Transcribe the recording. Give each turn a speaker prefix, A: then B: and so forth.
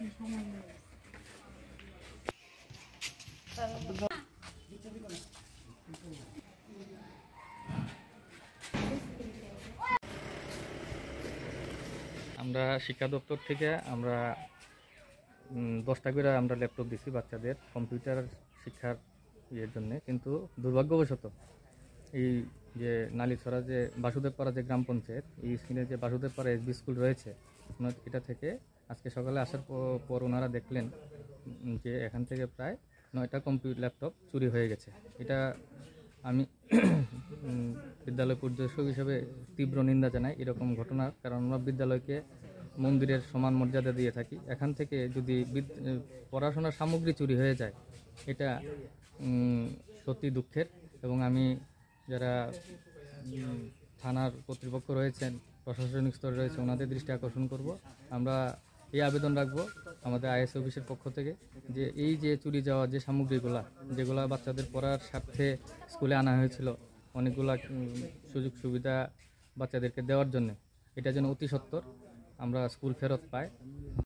A: আমরা শিক্ষা দপ্তর থেকে আমরা 10টা করে আমরা ল্যাপটপ দিছি বাচ্চাদের কম্পিউটার শিক্ষার ইয়ের জন্য, কিন্তু দুর্ভাগ্যবশত এই যে নালিছড়া যে বাসুদেবপাড়া যে গ্রাম পঞ্চায়েত, এই স্ক্রিনে যে বাসুদেবপাড়া এসবি স্কুল রয়েছে, এটা থেকে আজকে সকালে আসার পর ওনারা দেখলেন যে এখান থেকে প্রায় 9টা ল্যাপটপ চুরি হয়ে গেছে। এটা আমি বিদ্যালয় পরিদর্শক হিসেবে তীব্র নিন্দা জানাই এরকম ঘটনার, কারণ আমরা বিদ্যালয়কে মন্দিরের সমান মর্যাদা দিয়ে থাকি। এখান থেকে যদি পড়াশোনার সামগ্রী চুরি হয়ে যায়, এটা সত্যি দুঃখের। এবং আমি যারা থানার কর্তৃপক্ষ রয়েছেন, প্রশাসনিক স্তরে রয়েছে, ওনাদের দৃষ্টি আকর্ষণ করব। আমরা এই আবেদন রাখবো আমাদের আইএসএ অফিসের পক্ষ থেকে, যে এই যে চুরি যাওয়া যে সামগ্রীগুলা, যেগুলা বাচ্চাদের পড়ার স্বার্থে স্কুলে আনা হয়েছিল, অনেকগুলা সুযোগ সুবিধা বাচ্চাদেরকে দেওয়ার জন্য, এটা যেন অতি সত্বর আমরা স্কুল ফেরত পাই।